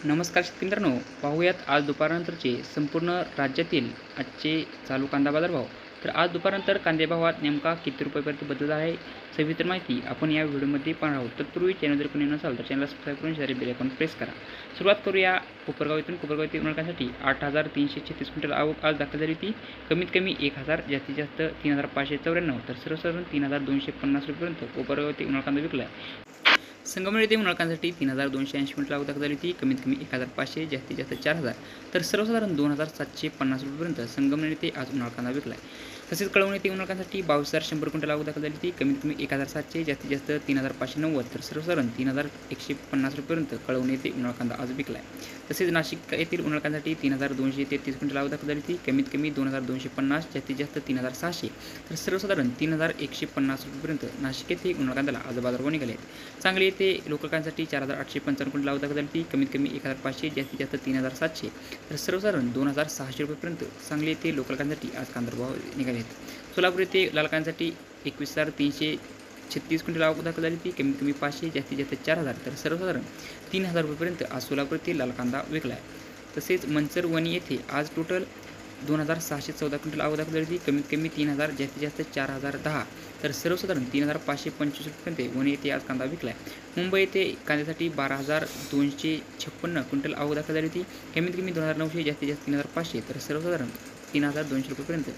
नमस्कार शेतकरी मित्रांनो, पाहूयात आज दुपारनंतरचे संपूर्ण राज्यातील आजचे चालू कांदा बाजार भाव. तर आज दुपारनंतर कांदे भावात नेमका किती रुपयापर्यंत बदल आहे सविस्तर माहिती आपण या व्हिडिओमध्ये पाहणार आहोत. तत्पूर्वी चॅनल जर कोणी नसाल तर चॅनलला सबस्क्राईब करून शेजारी बेल आयकॉन प्रेस करा. सुरुवात करूया कोपरगाव येथील उन्हाळ्यासाठी 8,336 क्विंटल आवक आज दाखल झाली होती. कमीत कमी 1,000, जास्तीत जास्त 3,594, तर सर्वसाधारण 3,250 रुपयेपर्यंत कोपरगाव येथे उन्हाळा कांदा विकला आहे. संगमनेर येथे उन्हाळ्यासाठी 3,280 क्विंटल आवक दाखल झाली होती. कमीत कमी 1,500, जास्तीत जास्त 4,000, तर सर्वसाधारण 2,750 रुपयेपर्यंत संगमनेर येथे आज उन्हाळा कांदा विकला आहे. तसेच कळवण येथे उन्हाळ्यासाठी 22,100 क्विंटल आवक दाखल झाली होती. कमीत कमी 1,700, जास्तीत जास्त 3,590, तर सर्वसाधारण 3,150 रुपयेपर्यंत कळवण येथे उन्हाळा कांदा आज विकला आहे. तसेच नाशिक येथील उन्हाळ्यासाठी 3,233 क्विंटल आवक दाखल झाली होती. कमीत कमी 2,250, जास्तीत जास्त 3,600, तर सर्वसाधारण 3,150 रुपयेपर्यंत नाशिक येथे उन्हाळा कांद्याला आज बाजारभाव निघाले आहेत. सांगली येथे लोकल कांद्यासाठी 4,855 क्विंटल आवक दाखल झाली होती. कमीत कमी 1,500, जास्तीत जास्त 3,700, तर सर्वसाधारण 2,600 रुपयेपर्यंत सांगली येथे लोकल कांद्यासाठी आज कांद्याभाव निघाले आहेत. सोलापूर येथे लाल कांद्यासाठी 21,336 क्विंटल आवक दाखल झाली होती. कमीत कमी 500, जास्तीत जास्त 4,000, तर सर्वसाधारण 3,000 रुपयेपर्यंत आज सोलापूर येथे लाल कांदा विकला आहे. तसेच मनसर वणी येथे आज टोटल 2,614 क्विंटल आवक दाखल झाली होती. कमीत कमी 3,000, जास्तीत जास्त 4,010, तर सर्वसाधारण 3,525 रुपये वणी येथे आज कांदा विकला आहे. मुंबई येथे कांद्यासाठी 12,256 क्विंटल आवक दाखल झाली होती. कमीत कमी 2,900, जास्तीत जास्त 3,500, तर सर्वसाधारण 3,200 रुपयेपर्यंत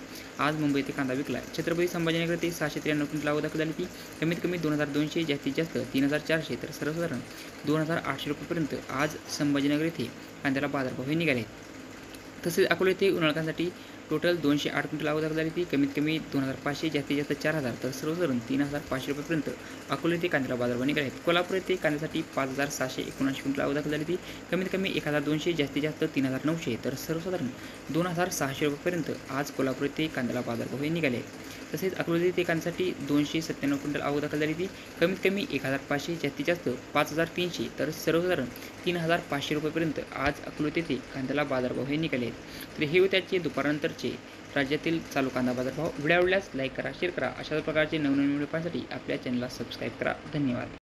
आज मुंबई येथे कांदा विकला आहे. छत्रपती संभाजीनगर येथे 693 क्विंटल आवक दाखल झाली होती. कमीत कमी 2,200, जास्तीत जास्त 3,400, तर सर्वसाधारण 2,800 रुपयेपर्यंत आज संभाजीनगर येथे कांद्याला बाजारभाव निघाले. तसेच अकोला येथे उन्हाळ्यासाठी टोटल 208 क्विंटल आवक दाखल झाली होती. कमीत कमी 2,500, जास्तीत जास्त 4,000, तर सर्वसाधारण 3,500 रुपयेपर्यंत अकोला येथे कांद्याला बाजारभाव निघाले आहेत. कोल्हापूर येथे कांद्यासाठी 5,779 क्विंटल आवक दाखल झाली होती. कमीत कमी 1,200, जास्तीत जास्त 3,900, तर सर्वसाधारण 2,600 रुपयेपर्यंत आज कोल्हापूर येथे कांद्याला बाजारभाव निघाले आहेत. तसेच अकोला येथे कांद्यासाठी 297 क्विंटल आवक दाखल झाली होती. कमीत कमी 1,500, जास्तीत जास्त 5,300, तर सर्वसाधारण 3,500 रुपयेपर्यंत आज अकोला येथे कांद्याला बाजारभाव निघाले आहेत. तर हे होते आजचे दुपारनंतरचे राज्यातील चालू कांदा बाजारभाव. व्हिडिओ आवडल्यास लाईक करा, शेअर करा. अशाच प्रकारचे नवनवीन व्हिडिओ पाहण्यासाठी आपल्या चॅनलला सबस्क्राईब करा. धन्यवाद.